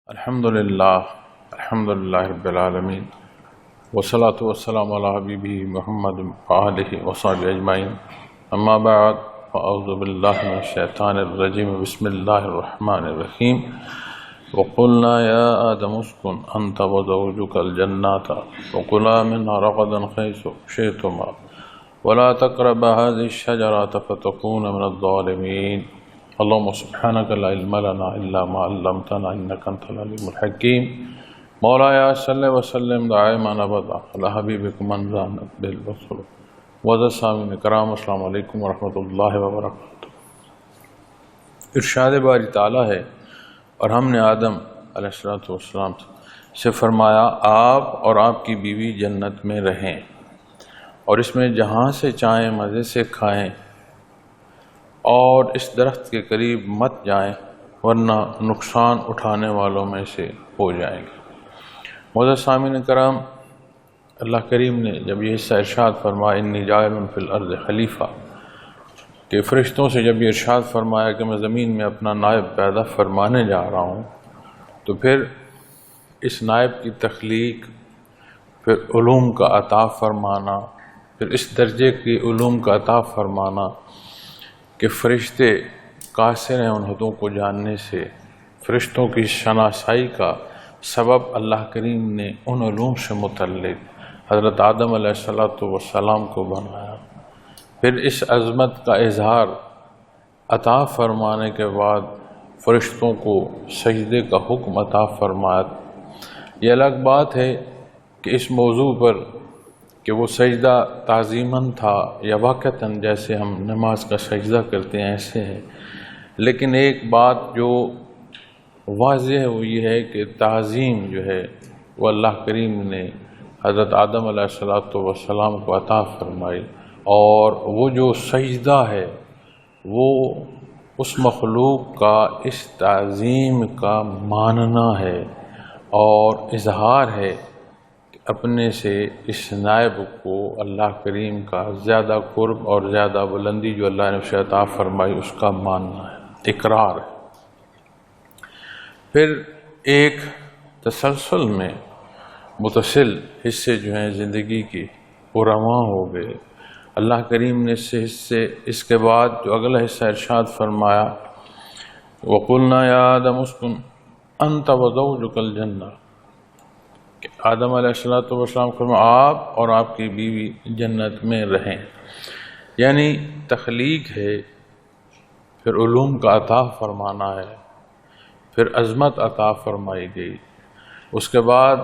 الحمدللہ رب العالمین والصلاة والسلام علی حبیبہ محمد وآلہ وصحبہ اجمعین اما بعد فاعوذ باللہ من الشیطان الرجیم بسم اللہ الرحمن الرحیم وقلنا یا آدم اسکن انت وزوجک الجنات وکلا منها رغدا حیث شئتما ولا تقربا هذه الشجرة فتكونا من الظالمین اللهم سبحانك لا علم لنا الا ما علمتنا انك انت العليم الحكيم مولاي صل وسلم دائما ابدا على حبيبك من زانت بالبصر وذا کرام السلام علیکم ورحمۃ اللہ وبرکاتہ۔ ارشاد باری تعالیٰ ہے اور ہم نے آدم علیہ السلام سے فرمایا آپ اور آپ کی بیوی جنت میں رہیں اور اس میں جہاں سے چاہیں مزے سے کھائیں اور اس درخت کے قریب مت جائیں ورنہ نقصان اٹھانے والوں میں سے ہو جائیں گے۔ معزز سامعین کرام، اللہ کریم نے جب یہ حصہ ارشاد فرمایا انی جاعل فی الارض خلیفہ، کہ فرشتوں سے جب یہ ارشاد فرمایا کہ میں زمین میں اپنا نائب پیدا فرمانے جا رہا ہوں، تو پھر اس نائب کی تخلیق، پھر علوم کا عطا فرمانا، پھر اس درجے کی علوم کا عطا فرمانا کہ فرشتے قاصر ہیں ان حدوں کو جاننے سے، فرشتوں کی شناسائی کا سبب اللہ کریم نے ان علوم سے متعلق حضرت آدم علیہ السلام کو بنایا۔ پھر اس عظمت کا اظہار عطا فرمانے کے بعد فرشتوں کو سجدے کا حکم عطا فرمایا۔ یہ الگ بات ہے کہ اس موضوع پر کہ وہ سجدہ تعظیماً تھا یا واقعتاً جیسے ہم نماز کا سجدہ کرتے ہیں ایسے ہے، لیکن ایک بات جو واضح ہے وہ یہ ہے کہ تعظیم جو ہے وہ اللہ کریم نے حضرت آدم علیہ السلام کو عطا فرمائی، اور وہ جو سجدہ ہے وہ اس مخلوق کا اس تعظیم کا ماننا ہے اور اظہار ہے اپنے سے اس نائب کو اللہ کریم کا زیادہ قرب اور زیادہ بلندی جو اللہ نے اسے عطا فرمائی اس کا ماننا ہے، اقرار ہے۔ پھر ایک تسلسل میں متصل حصے جو ہیں زندگی کی وہ رواں ہو گئے۔ اللہ کریم نے اس کے بعد جو اگلا حصہ ارشاد فرمایا وَقُلْنَا يَا آدَمُ اسْكُنْ أَنْتَ وَزَوْجُكَ الْجَنَّةَ، کہ آدم علیہ السلام فرمایا آپ اور آپ کی بیوی جنت میں رہیں، یعنی تخلیق ہے، پھر علوم کا عطا فرمانا ہے، پھر عظمت عطا فرمائی گئی، اس کے بعد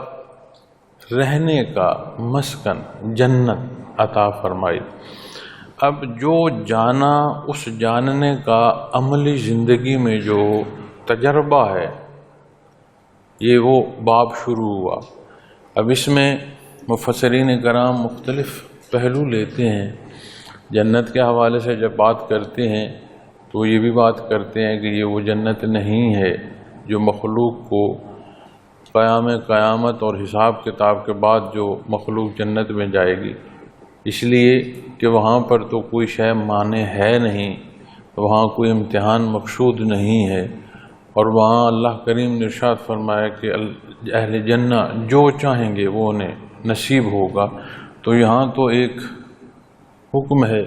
رہنے کا مسکن جنت عطا فرمائی۔ اب جو جانا اس جاننے کا عملی زندگی میں جو تجربہ ہے یہ وہ باب شروع ہوا۔ اب اس میں مفسرین کرام مختلف پہلو لیتے ہیں۔ جنت کے حوالے سے جب بات کرتے ہیں تو یہ بھی بات کرتے ہیں کہ یہ وہ جنت نہیں ہے جو مخلوق کو قیامت اور حساب کتاب کے بعد جو مخلوق جنت میں جائے گی، اس لیے کہ وہاں پر تو کوئی شے مانے ہے نہیں، وہاں کوئی امتحان مقصود نہیں ہے، اور وہاں اللہ کریم نے ارشاد فرمایا کہ اہل جنہ جو چاہیں گے وہ انہیں نصیب ہوگا۔ تو یہاں تو ایک حکم ہے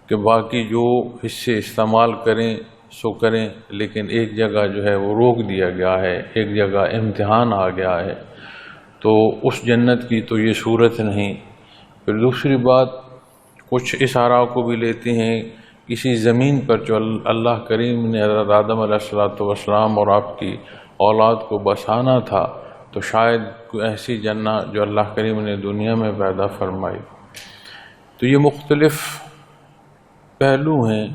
کہ باقی جو حصے استعمال کریں سو کریں، لیکن ایک جگہ جو ہے وہ روک دیا گیا ہے، ایک جگہ امتحان آ گیا ہے، تو اس جنت کی تو یہ صورت نہیں۔ پھر دوسری بات کچھ اشارہ کو بھی لیتے ہیں، کسی زمین پر جو اللہ کریم نے حضرت آدم علیہ السلام اور آپ کی اولاد کو بسانا تھا، تو شاید کوئی ایسی جنت جو اللہ کریم نے دنیا میں پیدا فرمائی۔ تو یہ مختلف پہلو ہیں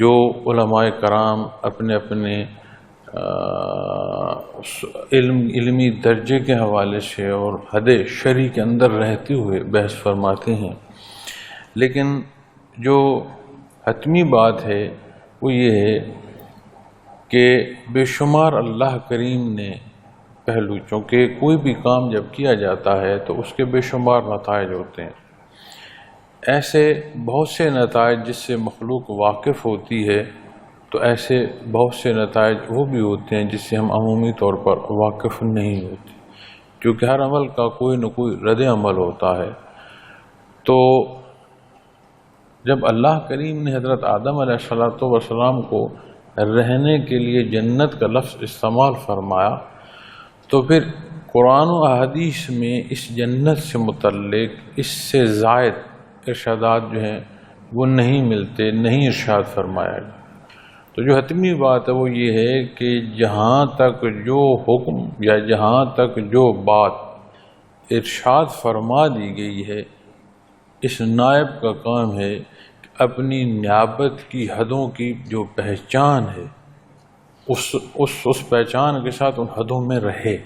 جو علماء کرام اپنے اپنے علمی درجے کے حوالے سے اور حد شرعی کے اندر رہتے ہوئے بحث فرماتے ہیں، لیکن جو حتمی بات ہے وہ یہ ہے کہ بے شمار اللہ کریم نے پہلو، چونکہ کوئی بھی کام جب کیا جاتا ہے تو اس کے بے شمار نتائج ہوتے ہیں، ایسے بہت سے نتائج جس سے مخلوق واقف ہوتی ہے تو ایسے بہت سے نتائج وہ بھی ہوتے ہیں جس سے ہم عمومی طور پر واقف نہیں ہوتے، کیونکہ ہر عمل کا کوئی نہ کوئی رد عمل ہوتا ہے۔ تو جب اللہ کریم نے حضرت آدم علیہ السلام کو رہنے کے لیے جنت کا لفظ استعمال فرمایا، تو پھر قرآن و احادیث میں اس جنت سے متعلق اس سے زائد ارشادات جو ہیں وہ نہیں ملتے، نہیں ارشاد فرمایا گیا۔ تو جو حتمی بات ہے وہ یہ ہے کہ جہاں تک جو حکم یا جہاں تک جو بات ارشاد فرما دی گئی ہے، اس نائب کا کام ہے کہ اپنی نیابت کی حدوں کی جو پہچان ہے اس پہچان کے ساتھ ان حدوں میں رہے۔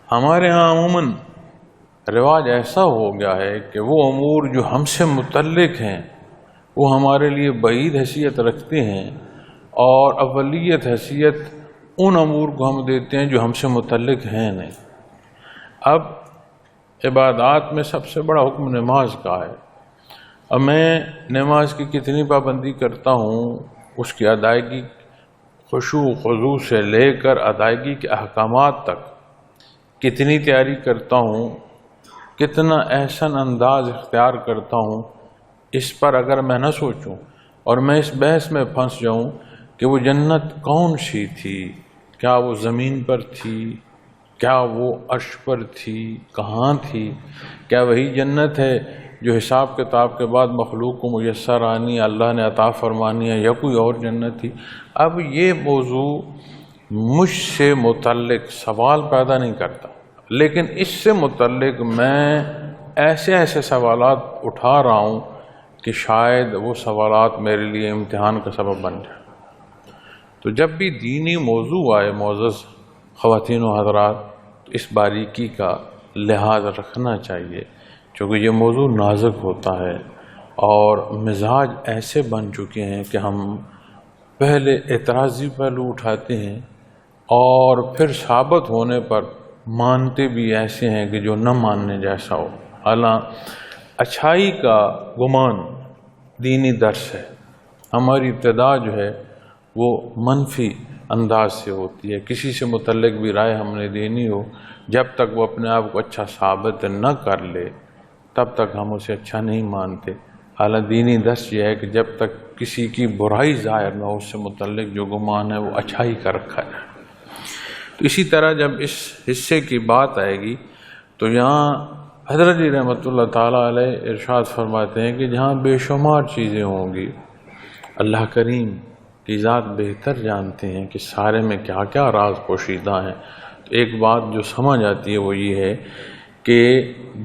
ہمارے ہاں عموماً رواج ایسا ہو گیا ہے کہ وہ امور جو ہم سے متعلق ہیں وہ ہمارے لیے بعید حیثیت رکھتے ہیں، اور اولیت حیثیت ان امور کو ہم دیتے ہیں جو ہم سے متعلق ہیں نہیں۔ اب عبادات میں سب سے بڑا حکم نماز کا ہے۔ اب میں نماز کی کتنی پابندی کرتا ہوں، اس کی ادائیگی خشوع و خضوع سے لے کر ادائیگی کے احکامات تک کتنی تیاری کرتا ہوں، کتنا احسن انداز اختیار کرتا ہوں، اس پر اگر میں نہ سوچوں اور میں اس بحث میں پھنس جاؤں کہ وہ جنت کون سی تھی، کیا وہ زمین پر تھی، کیا وہ عرش پر تھی، کہاں تھی، کیا وہی جنت ہے جو حساب کتاب کے بعد مخلوق کو میسر آنی اللہ نے عطا فرمانی ہے، یا کوئی اور جنت تھی۔ اب یہ موضوع مجھ سے متعلق سوال پیدا نہیں کرتا، لیکن اس سے متعلق میں ایسے سوالات اٹھا رہا ہوں کہ شاید وہ سوالات میرے لیے امتحان کا سبب بن جائے۔ تو جب بھی دینی موضوع آئے معزز خواتین و حضرات، تو اس باریکی کا لحاظ رکھنا چاہیے، چونکہ یہ موضوع نازک ہوتا ہے اور مزاج ایسے بن چکے ہیں کہ ہم پہلے اعتراضی پہلو اٹھاتے ہیں اور پھر ثابت ہونے پر مانتے بھی ایسے ہیں کہ جو نہ ماننے جیسا ہو۔ حالانکہ اچھائی کا گمان دینی درس ہے۔ ہماری ابتدا جو ہے وہ منفی انداز سے ہوتی ہے، کسی سے متعلق بھی رائے ہم نے دینی ہو، جب تک وہ اپنے آپ کو اچھا ثابت نہ کر لے تب تک ہم اسے اچھا نہیں مانتے۔ حالانکہ دینی درس یہ ہے کہ جب تک کسی کی برائی ظاہر نہ ہو، اس سے متعلق جو گمان ہے وہ اچھائی کا رکھا ہے۔ تو اسی طرح جب اس حصے کی بات آئے گی تو یہاں حضرت جی رحمۃ اللہ تعالیٰ علیہ ارشاد فرماتے ہیں کہ جہاں بے شمار چیزیں ہوں گی، اللہ کریم کی ذات بہتر جانتے ہیں کہ سارے میں کیا کیا راز پوشیدہ ہیں۔ تو ایک بات جو سمجھ آتی ہے وہ یہ ہے کہ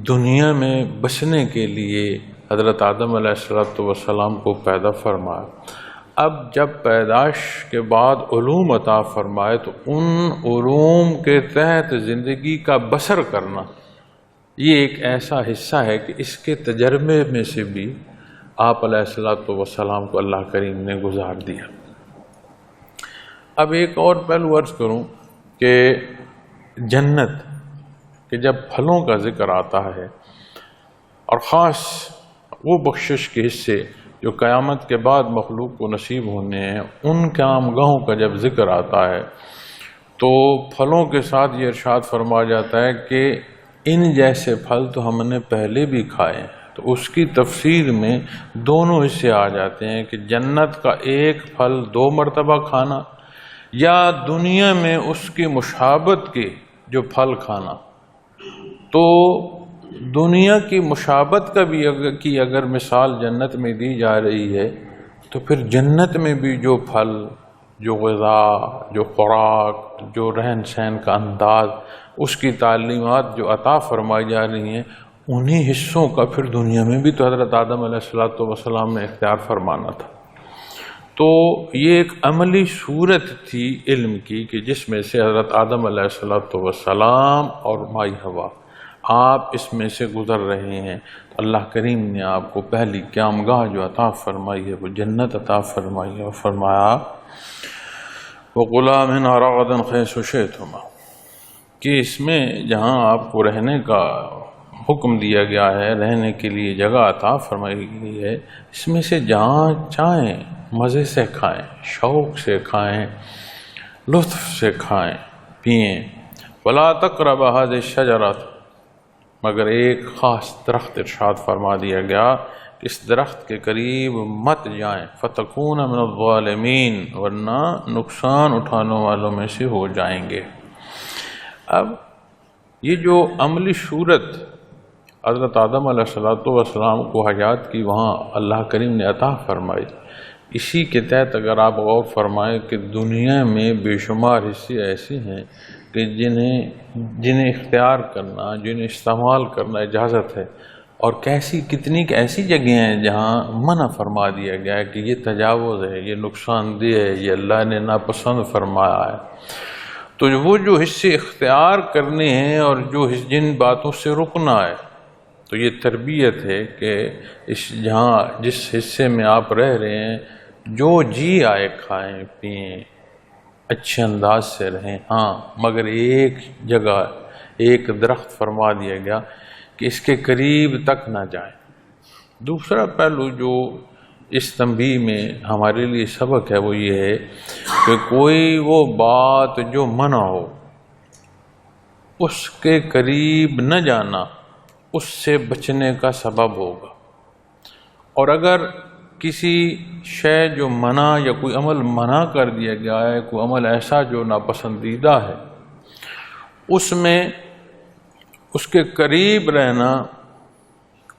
دنیا میں بسنے کے لیے حضرت آدم علیہ السلام کو پیدا فرمایا۔ اب جب پیدائش کے بعد علوم عطا فرمائے تو ان علوم کے تحت زندگی کا بسر کرنا یہ ایک ایسا حصہ ہے کہ اس کے تجربے میں سے بھی آپ علیہ السلام کو اللہ کریم نے گزار دیا۔ اب ایک اور پہلو عرض کروں کہ جنت کہ جب پھلوں کا ذکر آتا ہے اور خاص وہ بخشش کے حصے جو قیامت کے بعد مخلوق کو نصیب ہونے ہیں، ان کام گاہوں کا جب ذکر آتا ہے تو پھلوں کے ساتھ یہ ارشاد فرمایا جاتا ہے کہ ان جیسے پھل تو ہم نے پہلے بھی کھائے ہیں۔ تو اس کی تفسیر میں دونوں حصے آ جاتے ہیں کہ جنت کا ایک پھل 2 مرتبہ کھانا، یا دنیا میں اس کی مشابہت کے جو پھل کھانا۔ تو دنیا کی مشابہت کا بھی اگر مثال جنت میں دی جا رہی ہے تو پھر جنت میں بھی جو پھل، جو غذا، جو خوراک، جو رہن سہن کا انداز، اس کی تعلیمات جو عطا فرمائی جا رہی ہیں، انہی حصوں کا پھر دنیا میں بھی تو حضرت آدم علیہ السلام نے اختیار فرمانا تھا۔ تو یہ ایک عملی صورت تھی علم کی کہ جس میں سے حضرت آدم علیہ السلام اور مائی حوا آپ اس میں سے گزر رہے ہیں۔ تو اللہ کریم نے آپ کو پہلی قیام گاہ جو عطا فرمائی ہے وہ جنت عطا فرمائی ہے، اور فرمایا وَقُلَا مِنْهَا رَغَدًا حَيْثُ شِئْتُمَا، کہ اس میں جہاں آپ کو رہنے کا حکم دیا گیا ہے، رہنے کے لیے جگہ عطا فرمائی گئی ہے، اس میں سے جہاں چاہیں مزے سے کھائیں، شوق سے کھائیں، لطف سے کھائیں پئیں۔ ولا تقربوا هذه الشجرۃ، مگر ایک خاص درخت ارشاد فرما دیا گیا کہ اس درخت کے قریب مت جائیں، فتکون من الظالمین، ورنہ نقصان اٹھانے والوں میں سے ہو جائیں گے۔ اب یہ جو عملی صورت حضرت آدم علیہ السلام کو حیات کی وہاں اللہ کریم نے عطا فرمائی، اسی کے تحت اگر آپ غور فرمائیں کہ دنیا میں بے شمار حصے ایسے ہیں کہ جنہیں اختیار کرنا، جنہیں استعمال کرنا اجازت ہے، اور کتنی ایسی جگہیں ہیں جہاں منع فرما دیا گیا ہے کہ یہ تجاوز ہے، یہ نقصان دہ ہے، یہ اللہ نے ناپسند فرمایا ہے۔ تو وہ جو حصے اختیار کرنے ہیں اور جن باتوں سے رکنا ہے، تو یہ تربیت ہے کہ جس حصے میں آپ رہ رہے ہیں جو جی آئے کھائیں پئیں، اچھے انداز سے رہیں، ہاں مگر ایک جگہ ایک درخت فرما دیا گیا کہ اس کے قریب تک نہ جائیں۔ دوسرا پہلو جو اس تنبیہ میں ہمارے لیے سبق ہے وہ یہ ہے کہ کوئی وہ بات جو منع ہو اس کے قریب نہ جانا اس سے بچنے کا سبب ہوگا، اور اگر کسی شے جو منع یا کوئی عمل منع کر دیا گیا ہے، کوئی عمل ایسا جو ناپسندیدہ ہے، اس میں اس کے قریب رہنا،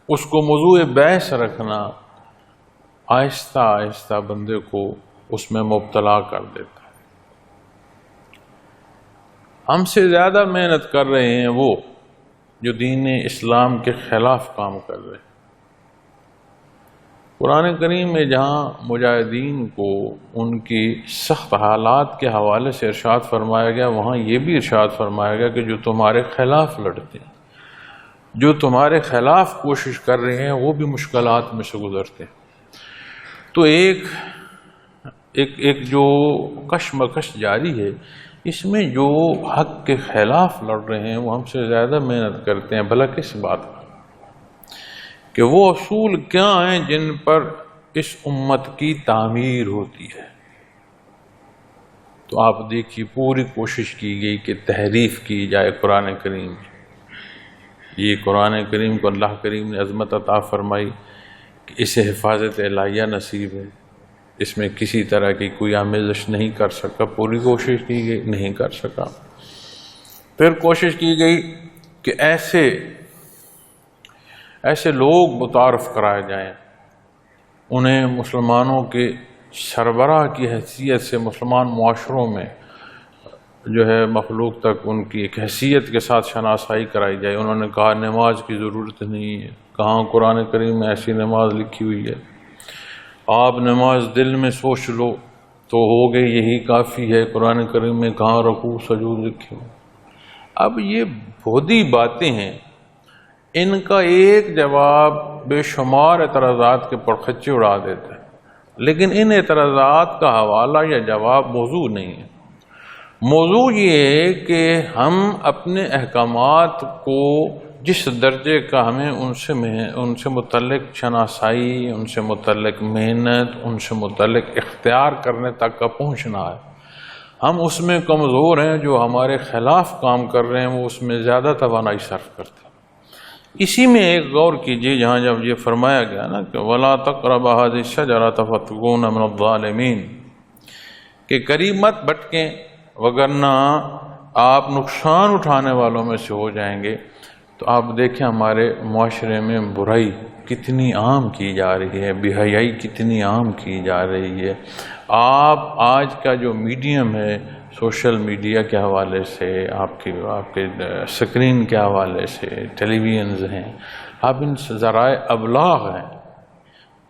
اس کو موضوع بحث رکھنا آہستہ آہستہ بندے کو اس میں مبتلا کر دیتا ہے۔ ہم سے زیادہ محنت کر رہے ہیں وہ جو دین اسلام کے خلاف کام کر رہے ہیں۔ قرآن کریم میں جہاں مجاہدین کو ان کی سخت حالات کے حوالے سے ارشاد فرمایا گیا، وہاں یہ بھی ارشاد فرمایا گیا کہ جو تمہارے خلاف لڑتے ہیں، جو تمہارے خلاف کوشش کر رہے ہیں، وہ بھی مشکلات میں سے گزرتے ہیں۔ تو ایک جو کشمکش جاری ہے، اس میں جو حق کے خلاف لڑ رہے ہیں وہ ہم سے زیادہ محنت کرتے ہیں، بھلا کس بات کا؟ کہ وہ اصول کیا ہیں جن پر اس امت کی تعمیر ہوتی ہے۔ تو آپ دیکھیے پوری کوشش کی گئی کہ تحریف کی جائے قرآن کریم میں۔ یہ قرآن کریم کو اللہ کریم نے عظمت عطا فرمائی کہ اسے حفاظت الہیہ نصیب ہے، اس میں کسی طرح کی کوئی آمیزش نہیں کر سکا، پوری کوشش کی گئی نہیں کر سکا۔ پھر کوشش کی گئی کہ ایسے لوگ متعارف کرائے جائیں، انہیں مسلمانوں کے سربراہ کی حیثیت سے مسلمان معاشروں میں جو ہے مخلوق تک ان کی ایک حیثیت کے ساتھ شناسائی کرائی جائے۔ انہوں نے کہا نماز کی ضرورت نہیں ہے، کہاں قرآن کریم میں ایسی نماز لکھی ہوئی ہے؟ آپ نماز دل میں سوچ لو تو ہو گئی، یہی کافی ہے، قرآن کریم میں کہاں رکوع سجود لکھے ہو؟ اب یہ بھودی باتیں ہیں، ان کا ایک جواب بے شمار اعتراضات کے پرخچے اڑا دیتا ہے، لیکن ان اعتراضات کا حوالہ یا جواب موضوع نہیں ہے۔ موضوع یہ ہے کہ ہم اپنے احکامات کو جس درجے کا ہمیں ان سے متعلق شناسائی، ان سے متعلق محنت، ان سے متعلق اختیار کرنے تک کا پہنچنا ہے، ہم اس میں کمزور ہیں۔ جو ہمارے خلاف کام کر رہے ہیں وہ اس میں زیادہ توانائی صرف کرتے ہیں۔ اسی میں ایک غور کیجئے جہاں جب یہ فرمایا گیا نا کہ وَلَا تَقْرَبَا هَذِهِ الشَّجَرَةَ فَتَكُونَ مِنَ الظَّالِمِينَ کہ قریب مت بھٹکیں وگرنہ آپ نقصان اٹھانے والوں میں سے ہو جائیں گے۔ تو آپ دیکھیں ہمارے معاشرے میں برائی کتنی عام کی جا رہی ہے، بے حیائی کتنی عام کی جا رہی ہے۔ آپ آج کا جو میڈیم ہے، سوشل میڈیا کے حوالے سے، آپ کے سکرین کے حوالے سے، ٹیلی ویژنز ہیں، آپ ان ذرائع ابلاغ ہیں،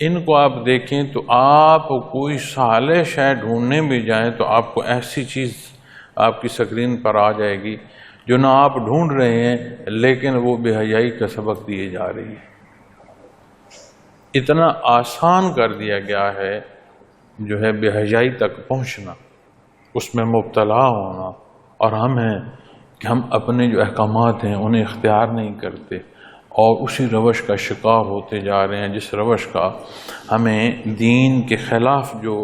ان کو آپ دیکھیں تو آپ کوئی صالح شے ڈھونڈنے بھی جائیں تو آپ کو ایسی چیز آپ کی سکرین پر آ جائے گی جو نہ آپ ڈھونڈ رہے ہیں، لیکن وہ بے حیائی کا سبق دیے جا رہی ہے۔ اتنا آسان کر دیا گیا ہے جو ہے بے حیائی تک پہنچنا، اس میں مبتلا ہونا، اور ہم ہیں کہ ہم اپنے جو احکامات ہیں انہیں اختیار نہیں کرتے، اور اسی روش کا شکار ہوتے جا رہے ہیں جس روش کا ہمیں دین کے خلاف جو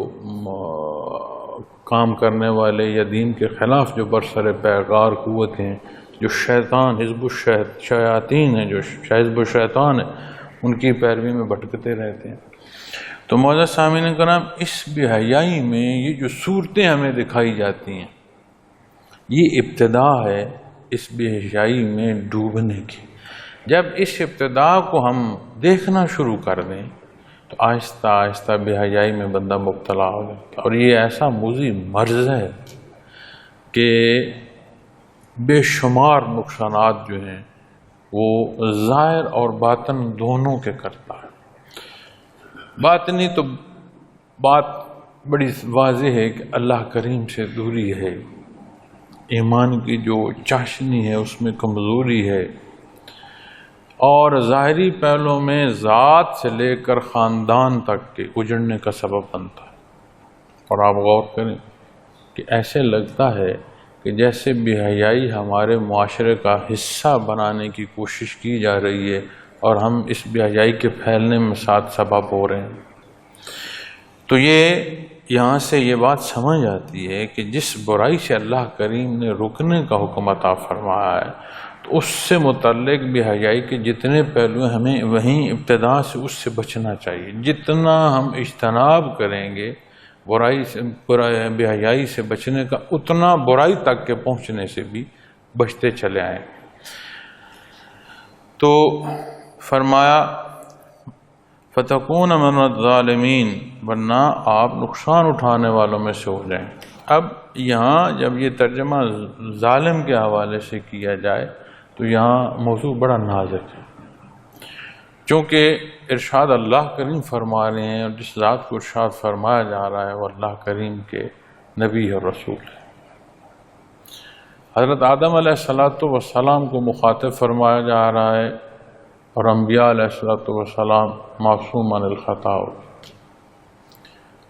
کام کرنے والے یا دین کے خلاف جو برسر پیکار قوتیں جو شیطان حزب الشیاطین ہیں، جو حزب الشیطان ہے، ان کی پیروی میں بھٹکتے رہتے ہیں۔ تو معزز سامعین کرام، اس بے حیائی میں یہ جو صورتیں ہمیں دکھائی جاتی ہیں، یہ ابتدا ہے اس بے حیائی میں ڈوبنے کی۔ جب اس ابتدا کو ہم دیکھنا شروع کر دیں تو آہستہ آہستہ بے حیائی میں بندہ مبتلا ہو جاتا ہے، اور یہ ایسا موذی مرض ہے کہ بے شمار نقصانات جو ہیں وہ ظاہر اور باطن دونوں کے کرتا ہے۔ باطنی تو بات بڑی واضح ہے کہ اللہ کریم سے دوری ہے، ایمان کی جو چاشنی ہے اس میں کمزوری ہے، اور ظاہری پہلو میں ذات سے لے کر خاندان تک کے اجڑنے کا سبب بنتا ہے۔ اور آپ غور کریں کہ ایسے لگتا ہے کہ جیسے بے حیائی ہمارے معاشرے کا حصہ بنانے کی کوشش کی جا رہی ہے، اور ہم اس بے حیائی کے پھیلنے میں ساتھ سبب ہو رہے ہیں۔ تو یہاں سے یہ بات سمجھ آتی ہے کہ جس برائی سے اللہ کریم نے رکنے کا حکم عطا فرمایا ہے، تو اس سے متعلق بے حیائی کے جتنے پہلو ہیں ہمیں وہیں ابتدا سے اس سے بچنا چاہیے۔ جتنا ہم اجتناب کریں گے بے حیائی سے بچنے کا، اتنا برائی تک کے پہنچنے سے بھی بچتے چلے آئیں۔ تو فرمایا فَتَكُونَ مِنَ الظَّالِمِينَ، ورنہ آپ نقصان اٹھانے والوں میں سے ہو جائیں۔ اب یہاں جب یہ ترجمہ ظالم کے حوالے سے کیا جائے تو یہاں موضوع بڑا نازک ہے، چونکہ ارشاد اللہ کریم فرما رہے ہیں، اور جس ذات کو ارشاد فرمایا جا رہا ہے وہ اللہ کریم کے نبی اور رسول ہے۔ حضرت آدم علیہ السلام کو مخاطب فرمایا جا رہا ہے، اور انبیاء علیہ السلام معصوم عن الخطا۔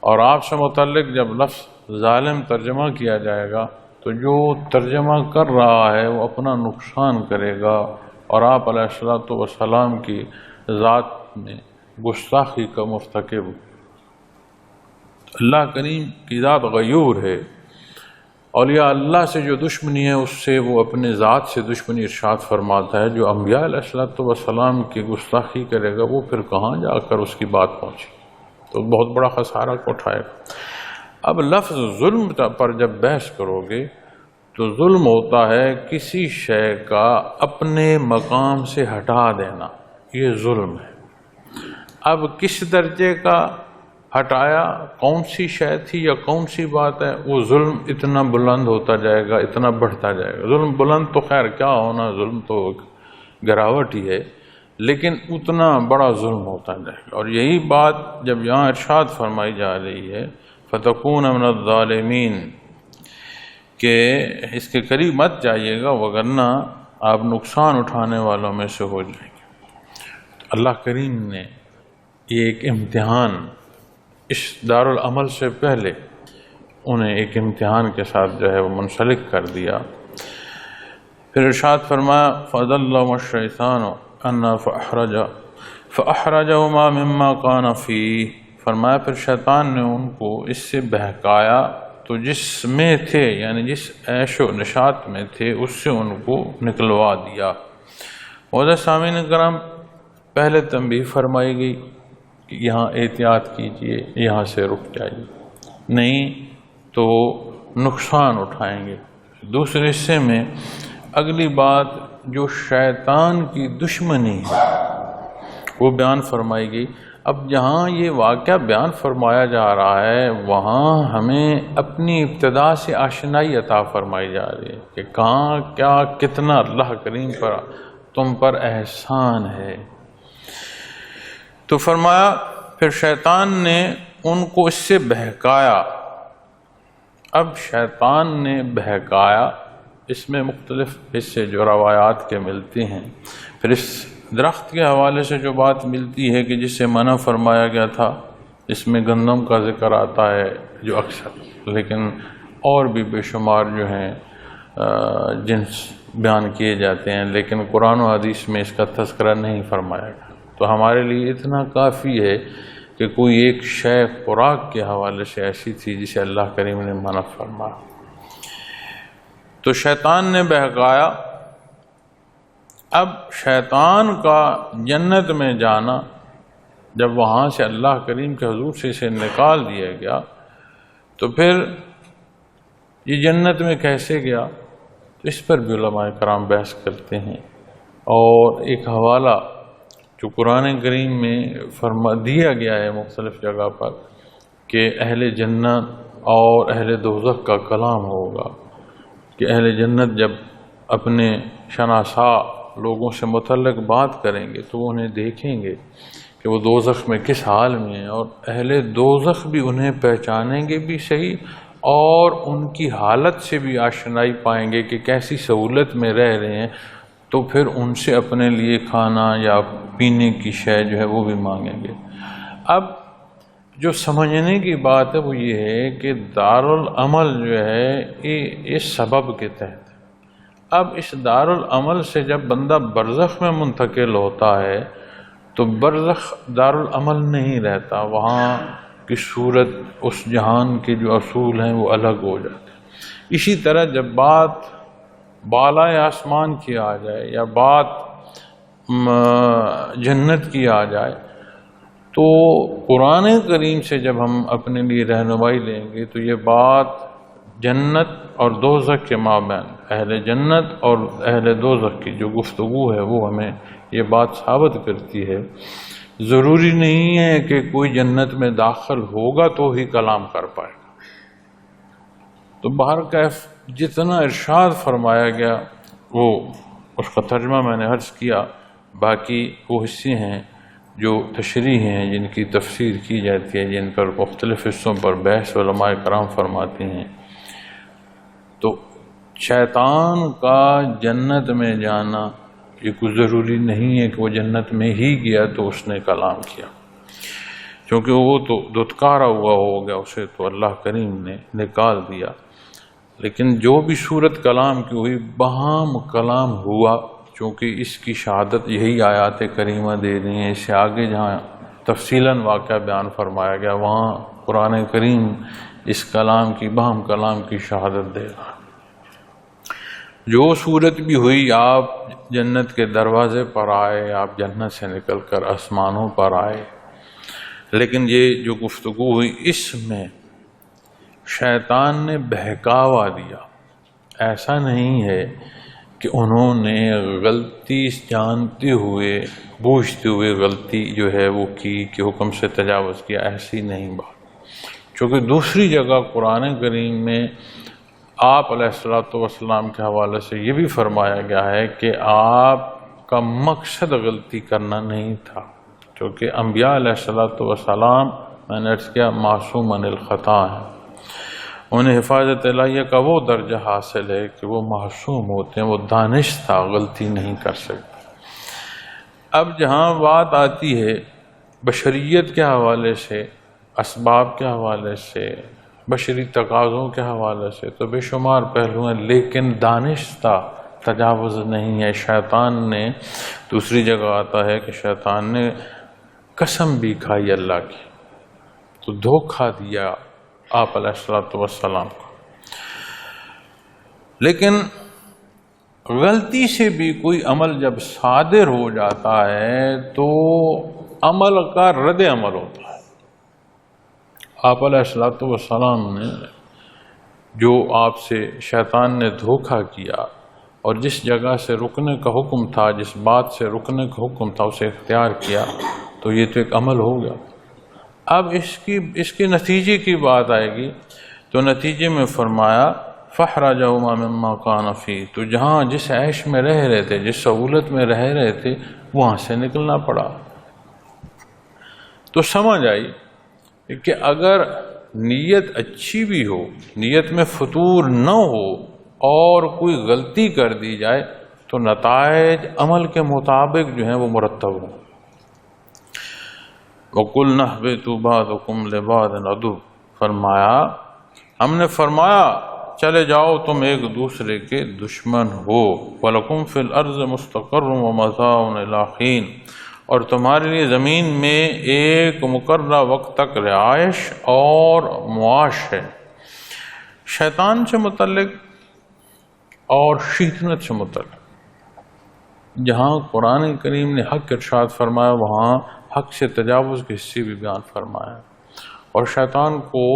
اور آپ سے متعلق جب لفظ ظالم ترجمہ کیا جائے گا تو جو ترجمہ کر رہا ہے وہ اپنا نقصان کرے گا، اور آپ علیہ السلام کی ذات میں گستاخی کا مرتکب۔ اللہ کریم کی ذات غیور ہے، اولیاء اللہ سے جو دشمنی ہے اس سے وہ اپنے ذات سے دشمنی ارشاد فرماتا ہے۔ جو انبیاء علیہ السلام کی گستاخی کرے گا وہ پھر کہاں جا کر اس کی بات پہنچی، تو بہت بڑا خسارہ کو اٹھائے گا۔ اب لفظ ظلم پر جب بحث کرو گے تو ظلم ہوتا ہے کسی شے کا اپنے مقام سے ہٹا دینا، یہ ظلم ہے۔ اب کس درجے کا ہٹایا، کون سی شے تھی یا کون سی بات ہے، وہ ظلم اتنا بلند ہوتا جائے گا، اتنا بڑھتا جائے گا۔ ظلم بلند تو خیر کیا ہونا، ظلم تو گراوٹ ہی ہے، لیکن اتنا بڑا ظلم ہوتا جائے گا۔ اور یہی بات جب یہاں ارشاد فرمائی جا رہی ہے فَتَكُونَ مِنَ الظَّالِمِينَ، کہ اس کے قریب مت جائیے گا وگرنہ آپ نقصان اٹھانے والوں میں سے ہو جائیں گے۔ اللہ کریم نے یہ ایک امتحان اس دارالعمل سے پہلے انہیں ایک امتحان کے ساتھ جو ہے وہ منسلک کر دیا۔ پھر ارشاد فرمایا فَأَضَلَّهُمَ الشَّيْطَانُ عَنْهَا فَأَحْرَجَهُمَا مِمَّا كَانَ فِيهِ، فرمایا پھر شیطان نے ان کو اس سے بہکایا تو جس میں تھے، یعنی جس عیش و نشاط میں تھے اس سے ان کو نکلوا دیا۔ معزز سامعین کرام، پہلے تنبیہ فرمائی گئی کہ یہاں احتیاط کیجئے، یہاں سے رک جائیے، نہیں تو نقصان اٹھائیں گے۔ دوسرے حصے میں اگلی بات جو شیطان کی دشمنی ہے وہ بیان فرمائی گئی۔ اب جہاں یہ واقعہ بیان فرمایا جا رہا ہے وہاں ہمیں اپنی ابتدا سے آشنائی عطا فرمائی جا رہی ہے کہ کہاں کیا کتنا اللہ کریم پر تم پر احسان ہے۔ تو فرمایا پھر شیطان نے ان کو اس سے بہکایا۔ اب شیطان نے بہکایا، اس میں مختلف حصے جو روایات کے ملتے ہیں۔ پھر اس درخت کے حوالے سے جو بات ملتی ہے کہ جس سے منع فرمایا گیا تھا، اس میں گندم کا ذکر آتا ہے جو اکثر، لیکن اور بھی بے شمار جو ہیں جنس بیان کیے جاتے ہیں، لیکن قرآن و حدیث میں اس کا تذکرہ نہیں فرمایا گیا۔ تو ہمارے لیے اتنا کافی ہے کہ کوئی ایک شے خوراک کے حوالے سے ایسی تھی جسے اللہ کریم نے منع فرمایا۔ تو شیطان نے بہکایا۔ اب شیطان کا جنت میں جانا، جب وہاں سے اللہ کریم کے حضور سے اسے نکال دیا گیا تو پھر یہ جنت میں کیسے گیا، تو اس پر بھی علماء کرام بحث کرتے ہیں۔ اور ایک حوالہ جو قرآن کریم میں فرما دیا گیا ہے مختلف جگہ پر کہ اہل جنت اور اہل دوزخ کا کلام ہوگا، کہ اہل جنت جب اپنے شناسا لوگوں سے متعلق بات کریں گے تو وہ انہیں دیکھیں گے کہ وہ دوزخ میں کس حال میں ہیں، اور اہل دوزخ بھی انہیں پہچانیں گے بھی صحیح، اور ان کی حالت سے بھی آشنائی پائیں گے کہ کیسی سہولت میں رہ رہے ہیں، تو پھر ان سے اپنے لیے کھانا یا پینے کی شے جو ہے وہ بھی مانگیں گے۔ اب جو سمجھنے کی بات ہے وہ یہ ہے کہ دارالعمل جو ہے یہ اس سبب کے تحت ہے۔ اب اس دارالعمل سے جب بندہ برزخ میں منتقل ہوتا ہے تو برزخ دارالعمل نہیں رہتا، وہاں کی صورت، اس جہان کے جو اصول ہیں وہ الگ ہو جاتے ہیں۔ اسی طرح جب بات بالائے آسمان کی آ جائے یا بات جنت کی آ جائے تو قرآن کریم سے جب ہم اپنے لیے رہنمائی لیں گے تو یہ بات جنت اور دوزخ کے مابین، اہل جنت اور اہل دوزخ کی جو گفتگو ہے وہ ہمیں یہ بات ثابت کرتی ہے۔ ضروری نہیں ہے کہ کوئی جنت میں داخل ہوگا تو ہی کلام کر پائے گا۔ تو بہرکیف جتنا ارشاد فرمایا گیا وہ اس کا ترجمہ میں نے عرض کیا، باقی وہ حصے ہیں جو تشریح ہیں جن کی تفسیر کی جاتی ہے، جن پر مختلف حصوں پر بحث علماء کرام فرماتے ہیں۔ تو شیطان کا جنت میں جانا یہ کوئی ضروری نہیں ہے کہ وہ جنت میں ہی گیا تو اس نے کلام کیا، کیونکہ وہ تو دھتکارا ہوا ہو گیا، اسے تو اللہ کریم نے نکال دیا۔ لیکن جو بھی صورت کلام کی ہوئی بہام کلام ہوا، چونکہ اس کی شہادت یہی آیات کریمہ دے رہی ہیں۔ اس سے آگے جہاں تفصیلاً واقعہ بیان فرمایا گیا وہاں قرآن کریم اس کلام کی، بہم کلام کی شہادت دے رہا ہے۔ جو صورت بھی ہوئی، آپ جنت کے دروازے پر آئے، آپ جنت سے نکل کر آسمانوں پر آئے، لیکن یہ جو گفتگو ہوئی اس میں شیطان نے بہکاوا دیا۔ ایسا نہیں ہے کہ انہوں نے غلطی جانتے ہوئے، بوجھتے ہوئے غلطی جو ہے وہ کی کہ حکم سے تجاوز کیا، ایسی نہیں بات۔ چونکہ دوسری جگہ قرآن کریم میں آپ علیہ الصلوۃ والسلام کے حوالے سے یہ بھی فرمایا گیا ہے کہ آپ کا مقصد غلطی کرنا نہیں تھا، کیونکہ انبیاء علیہ الصلوۃ والسلام میں نے عرض کیا معصوم عن الخطا ہے، انہیں حفاظت الہیہ کا وہ درجہ حاصل ہے کہ وہ معصوم ہوتے ہیں، وہ دانشتہ غلطی نہیں کر سکتے۔ اب جہاں بات آتی ہے بشریت کے حوالے سے، اسباب کے حوالے سے، بشری تقاضوں کے حوالے سے تو بے شمار پہلو ہیں، لیکن دانشتہ تجاوز نہیں ہے۔ شیطان نے دوسری جگہ آتا ہے کہ شیطان نے قسم بھی کھائی اللہ کی، تو دھوکہ دیا آپ علیہ الصلوۃ والسلام کو۔ لیکن غلطی سے بھی کوئی عمل جب صادر ہو جاتا ہے تو عمل کا رد عمل ہوتا ہے۔ آپ علیہ الصلوۃ والسلام نے جو آپ سے شیطان نے دھوکہ کیا اور جس جگہ سے رکنے کا حکم تھا، جس بات سے رکنے کا حکم تھا اسے اختیار کیا، تو یہ تو ایک عمل ہو گیا۔ اب اس کے نتیجے کی بات آئے گی تو نتیجے میں فرمایا فَأَخْرَجَهُمَا مِمَّا كَانَ فِيهِ، تو جہاں جس عیش میں رہ رہے تھے، جس سہولت میں رہ رہے تھے، وہاں سے نکلنا پڑا۔ تو سمجھ آئی کہ اگر نیت اچھی بھی ہو، نیت میں فطور نہ ہو اور کوئی غلطی کر دی جائے تو نتائج عمل کے مطابق جو ہیں وہ مرتب ہوں۔ وَقُلْنَا اهْبِطُوا بَعْضُكُمْ لِبَعْضٍ عَدُوٌّ، فرمایا ہم نے فرمایا چلے جاؤ تم ایک دوسرے کے دشمن ہو۔ وَلَكُمْ فِي الْأَرْضِ مُسْتَقَرٌّ وَمَتَاعٌ إِلَىٰ حِينٍ، اور تمہارے لیے زمین میں ایک مقررہ وقت تک رہائش اور معاش ہے۔ شیطان سے متعلق اور شیطنت سے متعلق جہاں قرآن کریم نے حق ارشاد فرمایا، وہاں حق سے تجاوز کے حصے بھی بیان فرمایا، اور شیطان کو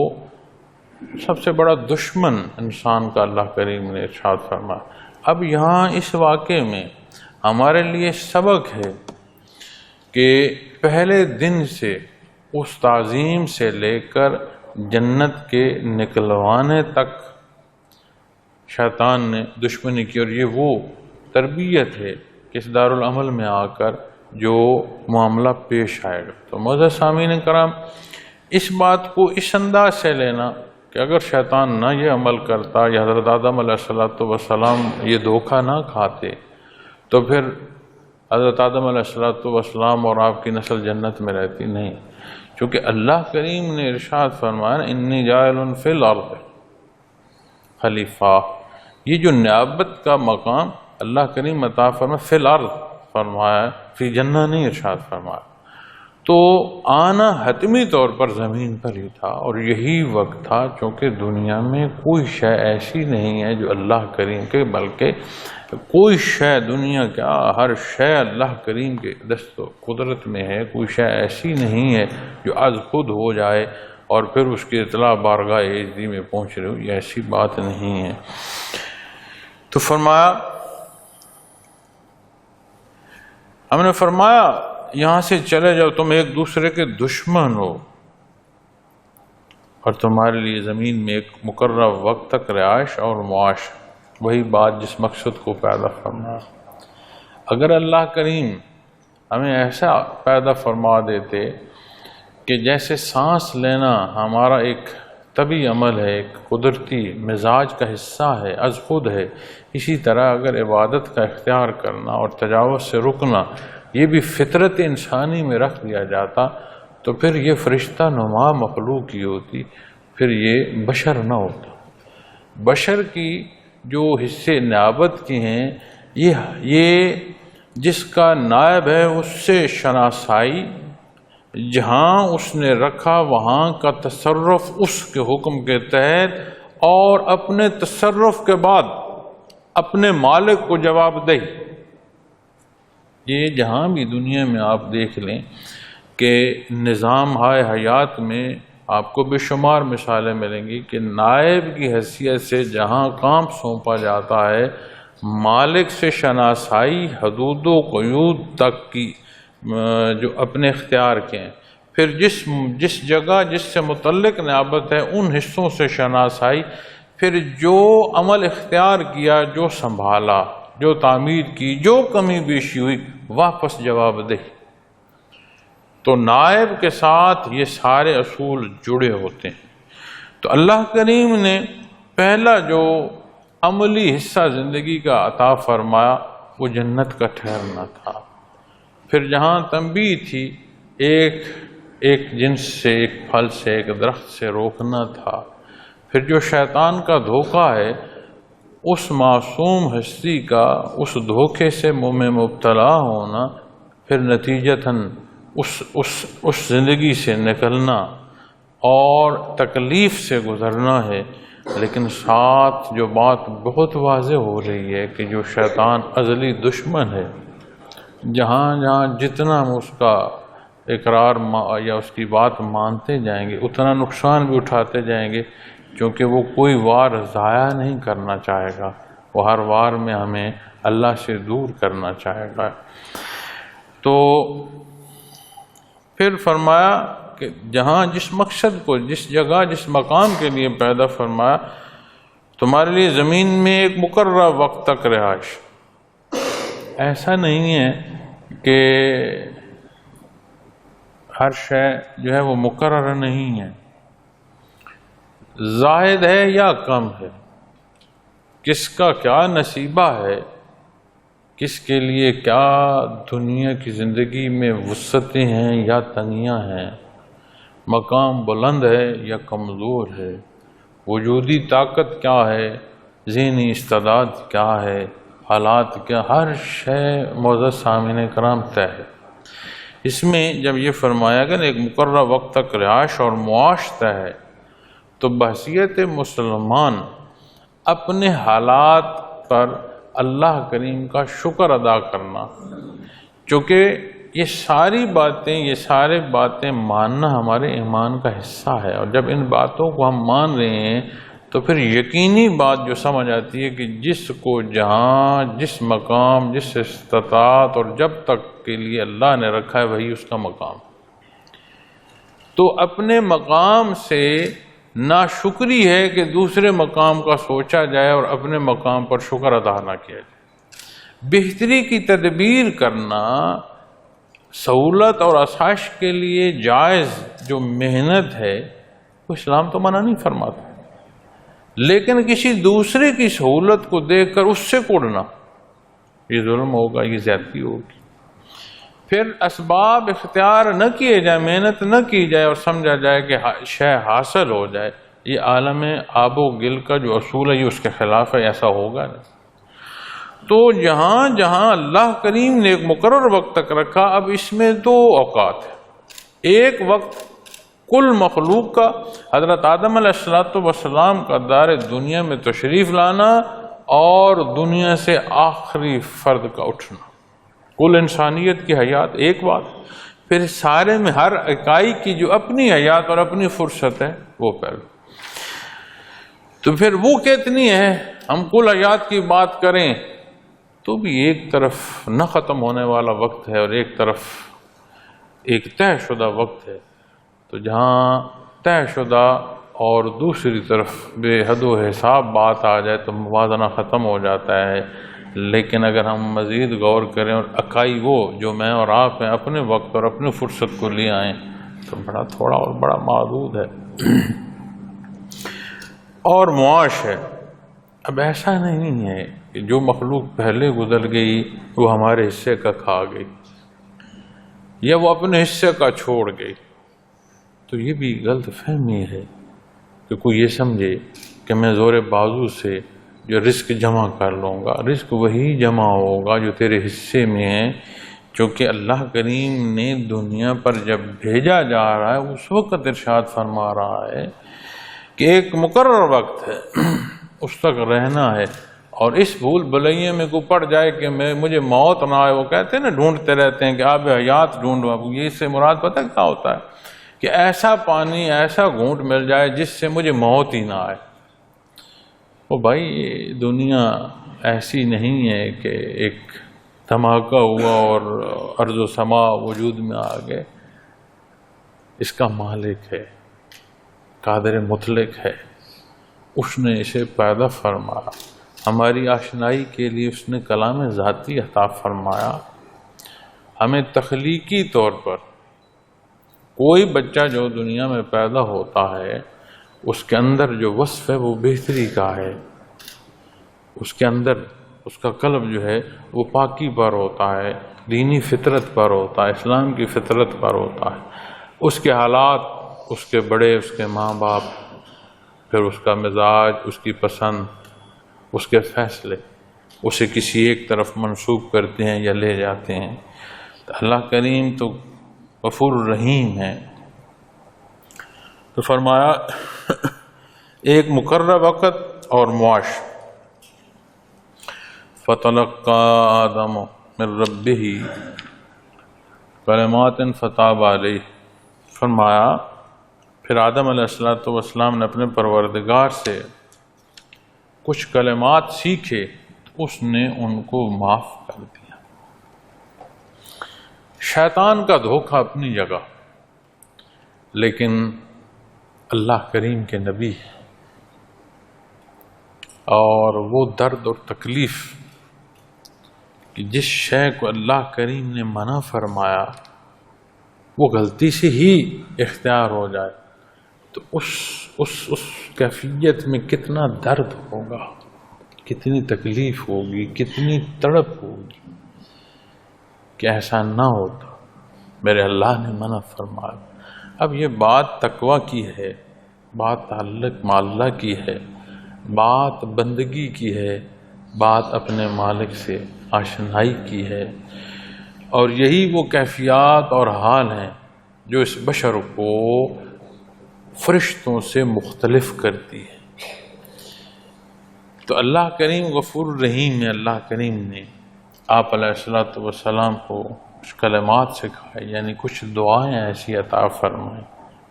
سب سے بڑا دشمن انسان کا اللہ کریم نے ارشاد فرمایا۔ اب یہاں اس واقعے میں ہمارے لیے سبق ہے کہ پہلے دن سے اس تعظیم سے لے کر جنت کے نکلوانے تک شیطان نے دشمنی کی، اور یہ وہ تربیت ہے کہ اس دارالعمل میں آ کر جو معاملہ پیش آئے گا۔ تو معزز سامعین کرام، اس بات کو اس انداز سے لینا کہ اگر شیطان نہ یہ عمل کرتا یا حضرت آدم علیہ السلام یہ دھوکہ نہ کھاتے تو پھر حضرت آدم علیہ السلام اور آپ کی نسل جنت میں رہتی نہیں، چونکہ اللہ کریم نے ارشاد فرمایا انی جاعل فی الارض خلیفہ، یہ جو نیابت کا مقام اللہ کریم عطا فرمایا فی الارض فرمایا، فی جنہ نہیں ارشاد فرمایا، تو آنا حتمی طور پر زمین پر ہی تھا، اور یہی وقت تھا چونکہ دنیا میں کوئی شے ایسی نہیں ہے جو اللہ کریم کے، بلکہ کوئی شے دنیا کا ہر شے اللہ کریم کے دست و قدرت میں ہے، کوئی شے ایسی نہیں ہے جو از خود ہو جائے اور پھر اس کی اطلاع بارگاہ عزی میں پہنچ رہی ہو، یہ ایسی بات نہیں ہے۔ تو فرمایا، ہم نے فرمایا یہاں سے چلے جاؤ تم ایک دوسرے کے دشمن ہو، اور تمہارے لیے زمین میں ایک مقررہ وقت تک رہائش اور معاش، وہی بات جس مقصد کو پیدا فرما۔ اگر اللہ کریم ہمیں ایسا پیدا فرما دیتے کہ جیسے سانس لینا ہمارا ایک طبعی عمل ہے، ایک قدرتی مزاج کا حصہ ہے، از خود ہے، اسی طرح اگر عبادت کا اختیار کرنا اور تجاوز سے رکنا یہ بھی فطرت انسانی میں رکھ دیا جاتا تو پھر یہ فرشتہ نما مخلوق کی ہوتی، پھر یہ بشر نہ ہوتا۔ بشر کی جو حصے نیابت کی ہیں، یہ جس کا نائب ہے اس سے شناسائی، جہاں اس نے رکھا وہاں کا تصرف اس کے حکم کے تحت، اور اپنے تصرف کے بعد اپنے مالک کو جواب دہی۔ یہ جہاں بھی دنیا میں آپ دیکھ لیں کہ نظام ہائے حیات میں آپ کو بے شمار مثالیں ملیں گی کہ نائب کی حیثیت سے جہاں کام سونپا جاتا ہے، مالک سے شناسائی حدود و قیود تک کی جو اپنے اختیار کے ہیں، پھر جس جگہ جس سے متعلق نیابت ہے ان حصوں سے شناسائی، پھر جو عمل اختیار کیا، جو سنبھالا، جو تعمیر کی، جو کمی بیشی ہوئی، واپس جواب دہی۔ تو نائب کے ساتھ یہ سارے اصول جڑے ہوتے ہیں۔ تو اللہ کریم نے پہلا جو عملی حصہ زندگی کا عطا فرمایا وہ جنت کا ٹھہرنا تھا، پھر جہاں تنبیہ تھی ایک جنس سے، ایک پھل سے، ایک درخت سے روکنا تھا، پھر جو شیطان کا دھوکہ ہے اس معصوم ہستی کا اس دھوکے سے منہ میں مبتلا ہونا، پھر نتیجتاً اس زندگی سے نکلنا اور تکلیف سے گزرنا ہے۔ لیکن ساتھ جو بات بہت واضح ہو رہی ہے کہ جو شیطان ازلی دشمن ہے، جہاں جہاں جتنا ہم اس کا اقرار یا اس کی بات مانتے جائیں گے اتنا نقصان بھی اٹھاتے جائیں گے، کیونکہ وہ کوئی وار ضائع نہیں کرنا چاہے گا، وہ ہر وار میں ہمیں اللہ سے دور کرنا چاہے گا۔ تو پھر فرمایا کہ جہاں جس مقصد کو، جس جگہ جس مقام کے لیے پیدا فرمایا، تمہارے لیے زمین میں ایک مقررہ وقت تک رہائش۔ ایسا نہیں ہے کہ ہر شے جو ہے وہ مقرر نہیں ہے، زائد ہے یا کم ہے، کس کا کیا نصیبہ ہے، کس کے لیے کیا دنیا کی زندگی میں وسعتیں ہیں یا تنگیاں ہیں، مقام بلند ہے یا کمزور ہے، وجودی طاقت کیا ہے، ذہنی استعداد کیا ہے، حالات کیا، ہر شے معزز سامعین کرام طے ہے۔ اس میں جب یہ فرمایا کہ ایک مقررہ وقت تک رہائش اور معاش طے ہے، تو بحیثیت مسلمان اپنے حالات پر اللہ کریم کا شکر ادا کرنا، چونکہ یہ ساری باتیں ماننا ہمارے ایمان کا حصہ ہے، اور جب ان باتوں کو ہم مان رہے ہیں تو پھر یقینی بات جو سمجھ آتی ہے کہ جس کو جہاں، جس مقام، جس استطاعت اور جب تک کے لیے اللہ نے رکھا ہے وہی اس کا مقام۔ تو اپنے مقام سے ناشکری ہے کہ دوسرے مقام کا سوچا جائے اور اپنے مقام پر شکر ادا نہ کیا جائے۔ بہتری کی تدبیر کرنا، سہولت اور آسائش کے لیے جائز جو محنت ہے وہ اسلام تو منع نہیں فرماتا، لیکن کسی دوسرے کی سہولت کو دیکھ کر اس سے کوڑنا یہ ظلم ہوگا، یہ زیادتی ہوگی۔ پھر اسباب اختیار نہ کیے جائے، محنت نہ کی جائے اور سمجھا جائے کہ شے حاصل ہو جائے، یہ عالم آب و گل کا جو اصول ہے یہ اس کے خلاف ہے، ایسا ہوگا نہیں۔ تو جہاں جہاں اللہ کریم نے ایک مقرر وقت تک رکھا، اب اس میں دو اوقات ہیں۔ ایک وقت کل مخلوق کا، حضرت آدم علیہ السلام کا دار دنیا میں تشریف لانا اور دنیا سے آخری فرد کا اٹھنا، کل انسانیت کی حیات ایک بات، پھر سارے میں ہر اکائی کی جو اپنی حیات اور اپنی فرصت ہے وہ پہلو۔ تو پھر وہ کتنی ہے، ہم کل حیات کی بات کریں تو بھی ایک طرف نہ ختم ہونے والا وقت ہے اور ایک طرف ایک طے شدہ وقت ہے۔ تو جہاں طے شدہ اور دوسری طرف بے حد و حساب بات آ جائے تو موازنہ ختم ہو جاتا ہے، لیکن اگر ہم مزید غور کریں اور اکائی وہ جو میں اور آپ ہیں اپنے وقت اور اپنے فرصت کو لے آئیں تو بڑا تھوڑا اور بڑا محدود ہے اور معاش ہے۔ اب ایسا نہیں ہے کہ جو مخلوق پہلے گزر گئی وہ ہمارے حصے کا کھا گئی یا وہ اپنے حصے کا چھوڑ گئی، تو یہ بھی غلط فہمی ہے کہ کوئی یہ سمجھے کہ میں زور بازو سے جو رزق جمع کر لوں گا۔ رزق وہی جمع ہوگا جو تیرے حصے میں ہے، چونکہ اللہ کریم نے دنیا پر جب بھیجا جا رہا ہے اس وقت ارشاد فرما رہا ہے کہ ایک مقرر وقت ہے، اس تک رہنا ہے، اور اس بھول بھلائیے میں کو پڑ جائے کہ مجھے موت نہ آئے۔ وہ کہتے ہیں نا، ڈھونڈتے رہتے ہیں کہ آب حیات ڈھونڈو، اب یہ اس سے مراد پتہ کیا ہوتا ہے کہ ایسا پانی، ایسا گھونٹ مل جائے جس سے مجھے موت ہی نہ آئے۔ وہ بھائی دنیا ایسی نہیں ہے کہ ایک دھماکہ ہوا اور ارض و سما وجود میں آ گئے۔ اس کا مالک ہے، قادر مطلق ہے، اس نے اسے پیدا فرمایا، ہماری آشنائی کے لیے اس نے کلام ذاتی عطا فرمایا، ہمیں تخلیقی طور پر کوئی بچہ جو دنیا میں پیدا ہوتا ہے اس کے اندر جو وصف ہے وہ بہتری کا ہے، اس کے اندر اس کا قلب جو ہے وہ پاکی پر ہوتا ہے، دینی فطرت پر ہوتا ہے، اسلام کی فطرت پر ہوتا ہے۔ اس کے حالات، اس کے بڑے، اس کے ماں باپ، پھر اس کا مزاج، اس کی پسند، اس کے فیصلے اسے کسی ایک طرف منسوب کرتے ہیں یا لے جاتے ہیں۔ تو اللہ کریم تو غفور رحیم ہے۔ تو فرمایا ایک مقررہ وقت اور معاش۔ فَتَلَقَّى آدَمُ مِن رَبِّهِ کلمات فتاب علیہ۔ فرمایا پھر آدم علیہ السلام نے اپنے پروردگار سے کچھ کلمات سیکھے تو اس نے ان کو معاف کر دیا۔ شیطان کا دھوکہ اپنی جگہ، لیکن اللہ کریم کے نبی اور وہ درد اور تکلیف کہ جس شے کو اللہ کریم نے منع فرمایا وہ غلطی سے ہی اختیار ہو جائے تو اس کیفیت میں کتنا درد ہوگا، کتنی تکلیف ہوگی، کتنی تڑپ ہوگی کہ ایسا نہ ہوتا، میرے اللہ نے منع فرمایا۔ اب یہ بات تقویٰ کی ہے، بات تعلق مع اللہ کی ہے، بات بندگی کی ہے، بات اپنے مالک سے آشنائی کی ہے، اور یہی وہ کیفیات اور حال ہیں جو اس بشر کو فرشتوں سے مختلف کرتی ہے۔ تو اللہ کریم غفور الرحیم میں اللہ کریم نے آپ علیہ الصلوۃ والسلام کو کچھ کلمات سکھائے، یعنی کچھ دعائیں ایسی عطا فرمائیں،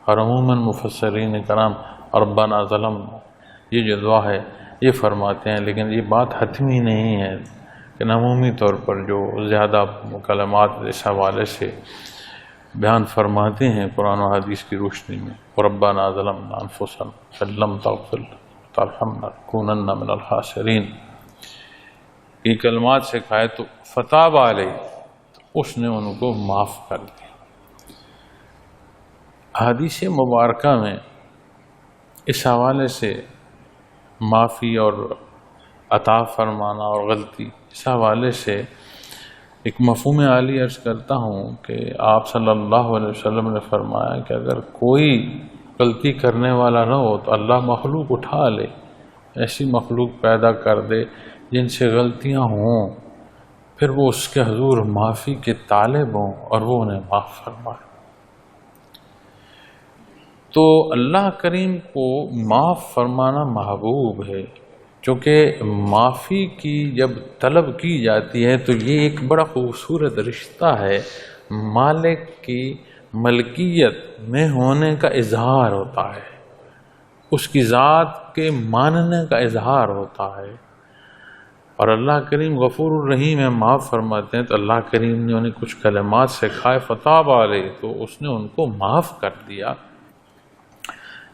اور عموماً مفسرین کرام ربنا ظلمنا یہ جو دعا ہے یہ فرماتے ہیں، لیکن یہ بات حتمی نہیں ہے کہ عمومی طور پر جو زیادہ کلمات اس حوالے سے بیان فرماتے ہیں قرآن و حدیث کی روشنی میں، ربنا ظلمنا انفسنا وان لم تغفر لنا وترحمنا لنکونن من الخاسرین، یہ کلمات سکھائے تو فتاب علیہ، اس نے ان کو معاف کر دیا۔ حدیث مبارکہ میں اس حوالے سے معافی اور عطا فرمانا اور غلطی، اس حوالے سے ایک مفہوم عالی عرض کرتا ہوں کہ آپ صلی اللہ علیہ وسلم نے فرمایا کہ اگر کوئی غلطی کرنے والا نہ ہو تو اللہ مخلوق اٹھا لے، ایسی مخلوق پیدا کر دے جن سے غلطیاں ہوں، پھر وہ اس کے حضور معافی کے طالب ہوں اور وہ انہیں معاف فرمائے۔ تو اللہ کریم کو معاف فرمانا محبوب ہے، چونکہ معافی کی جب طلب کی جاتی ہے تو یہ ایک بڑا خوبصورت رشتہ ہے، مالک کی ملکیت میں ہونے کا اظہار ہوتا ہے، اس کی ذات کے ماننے کا اظہار ہوتا ہے، اور اللہ کریم غفور الرحیم ہے، معاف فرماتے ہیں۔ تو اللہ کریم نے انہیں کچھ کلمات سکھائے، فتاب علیہ، تو اس نے ان کو معاف کر دیا۔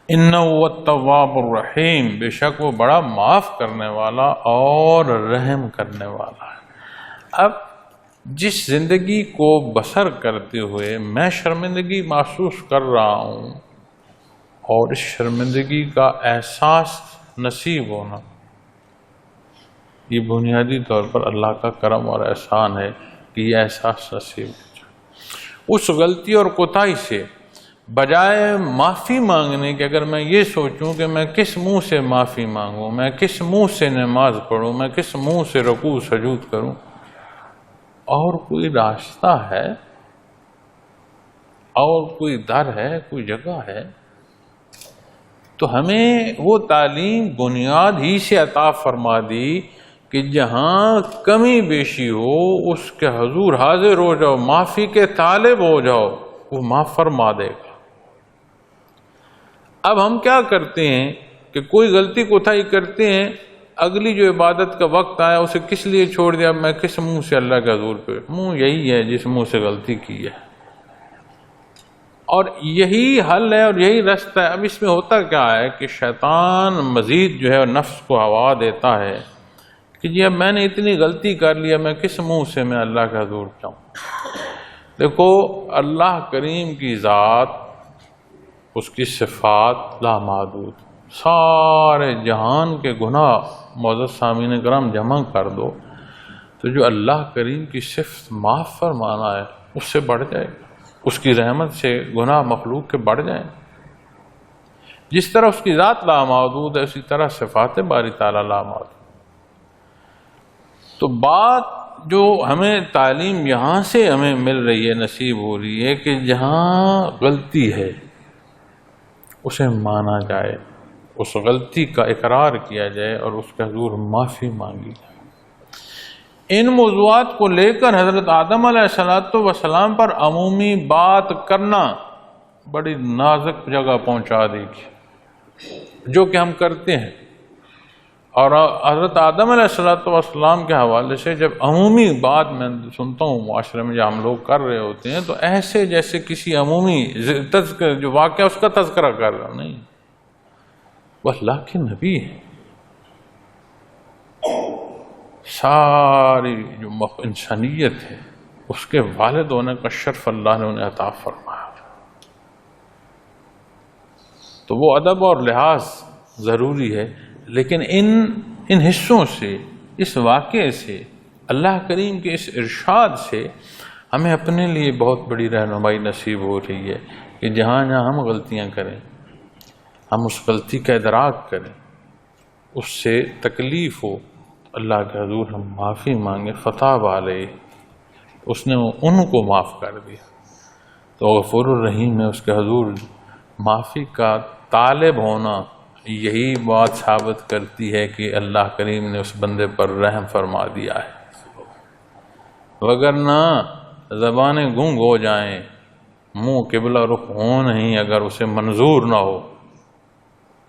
انہ هو التواب الرحیم، بے شک وہ بڑا معاف کرنے والا اور رحم کرنے والا ہے۔ اب جس زندگی کو بسر کرتے ہوئے میں شرمندگی محسوس کر رہا ہوں، اور اس شرمندگی کا احساس نصیب ہونا، یہ بنیادی طور پر اللہ کا کرم اور احسان ہے کہ یہ احساس نصیب ہو جائے۔ اس غلطی اور کوتاہی سے بجائے معافی مانگنے کہ اگر میں یہ سوچوں کہ میں کس منہ سے معافی مانگوں، میں کس منہ سے نماز پڑھوں، میں کس منہ سے رکوع سجود کروں، اور کوئی راستہ ہے اور کوئی در ہے، کوئی جگہ ہے، تو ہمیں وہ تعلیم بنیاد ہی سے عطا فرما دی کہ جہاں کمی بیشی ہو اس کے حضور حاضر ہو جاؤ، معافی کے طالب ہو جاؤ، وہ معاف فرما دے گا۔ اب ہم کیا کرتے ہیں کہ کوئی غلطی کوتاہی کرتے ہیں، اگلی جو عبادت کا وقت آیا اسے کس لیے چھوڑ دیا، میں کس منہ سے اللہ کے حضور پہ، منہ یہی ہے جس منہ سے غلطی کی ہے، اور یہی حل ہے اور یہی رستہ ہے۔ اب اس میں ہوتا کیا ہے کہ شیطان مزید جو ہے نفس کو ہوا دیتا ہے کہ جی اب میں نے اتنی غلطی کر لیا، میں کس منہ سے میں اللہ کے حضور جاؤں۔ دیکھو اللہ کریم کی ذات، اس کی صفات لامحدود، سارے جہان کے گناہ معزز سامعین کرام جمع کر دو تو جو اللہ کریم کی صفت معاف فرمانا ہے اس سے بڑھ جائے گا، اس کی رحمت سے گناہ مخلوق کے بڑھ جائیں۔ جس طرح اس کی ذات لامحدود ہے اسی طرح صفات باری تعالیٰ لامحدود۔ تو بات جو ہمیں تعلیم یہاں سے ہمیں مل رہی ہے، نصیب ہو رہی ہے کہ جہاں غلطی ہے اسے مانا جائے، اس غلطی کا اقرار کیا جائے اور اس کے حضور معافی مانگی جائے۔ ان موضوعات کو لے کر حضرت آدم علیہ السلام پر عمومی بات کرنا بڑی نازک جگہ پہنچا دے گی، جو کہ ہم کرتے ہیں۔ اور حضرت آدم علیہ السلام کے حوالے سے جب عمومی بات میں سنتا ہوں معاشرے میں جو ہم لوگ کر رہے ہوتے ہیں تو ایسے جیسے کسی عمومی جو واقعہ اس کا تذکرہ کر رہا نہیں، وہ اللہ کے نبی ہے، ساری جو انسانیت ہے اس کے والد ہونے کا شرف اللہ نے انہیں عطا فرمایا، تو وہ ادب اور لحاظ ضروری ہے۔ لیکن ان حصوں سے، اس واقعے سے، اللہ کریم کے اس ارشاد سے ہمیں اپنے لیے بہت بڑی رہنمائی نصیب ہو رہی ہے کہ جہاں جہاں ہم غلطیاں کریں، ہم اس غلطی کا ادراک کریں، اس سے تکلیف ہو، اللہ کے حضور ہم معافی مانگیں، فتاب علیہ، اس نے ان کو معاف کر دیا۔ تو غفور الرحیم ہے، اس کے حضور معافی کا طالب ہونا یہی بات ثابت کرتی ہے کہ اللہ کریم نے اس بندے پر رحم فرما دیا ہے، وگرنہ زبانیں گنگ ہو جائیں، منہ قبلہ رخ ہو نہیں، اگر اسے منظور نہ ہو۔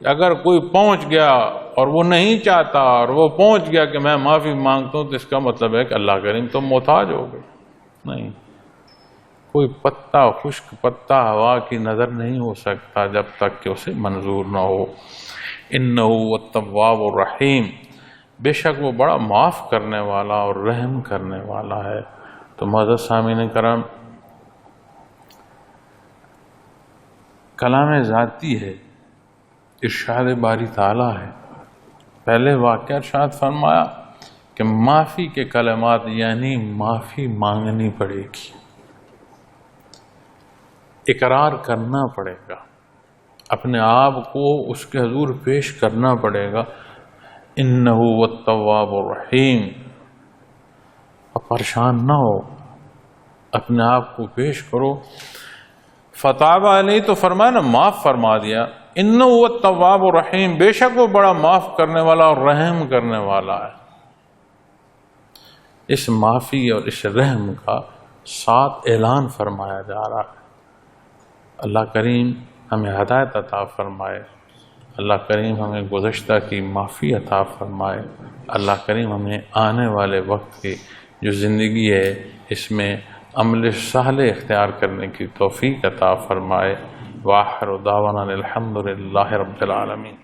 اگر کوئی پہنچ گیا اور وہ نہیں چاہتا اور وہ پہنچ گیا کہ میں معافی مانگتا ہوں، تو اس کا مطلب ہے کہ اللہ کریم تم محتاج ہو گئے۔ نہیں، کوئی پتا، خشک پتا ہوا کی نظر نہیں ہو سکتا جب تک کہ اسے منظور نہ ہو۔ انہ التواب الرحیم، بے شک وہ بڑا معاف کرنے والا اور رحم کرنے والا ہے۔ تو معزز سامعین کرام، کلام ذاتی ہے، ارشاد باری تعالیٰ ہے۔ پہلے واقعہ ارشاد فرمایا کہ معافی کے کلمات، یعنی معافی مانگنی پڑے گی، اقرار کرنا پڑے گا، اپنے آپ کو اس کے حضور پیش کرنا پڑے گا۔ انہ التواب الرحیم، اب پریشان نہ ہو، اپنے آپ کو پیش کرو۔ فتاب علیہ تو فرمایا نا، معاف فرما دیا۔ انہ التواب الرحیم، بے شک وہ بڑا معاف کرنے والا اور رحم کرنے والا ہے۔ اس معافی اور اس رحم کا ساتھ اعلان فرمایا جا رہا ہے۔ اللہ کریم ہمیں ہدایت عطا فرمائے، اللہ کریم ہمیں گزشتہ کی معافی عطا فرمائے، اللہ کریم ہمیں آنے والے وقت کی جو زندگی ہے اس میں عمل صالح اختیار کرنے کی توفیق عطا فرمائے۔ وآخر دعوانا الحمد للہ رب العالمین۔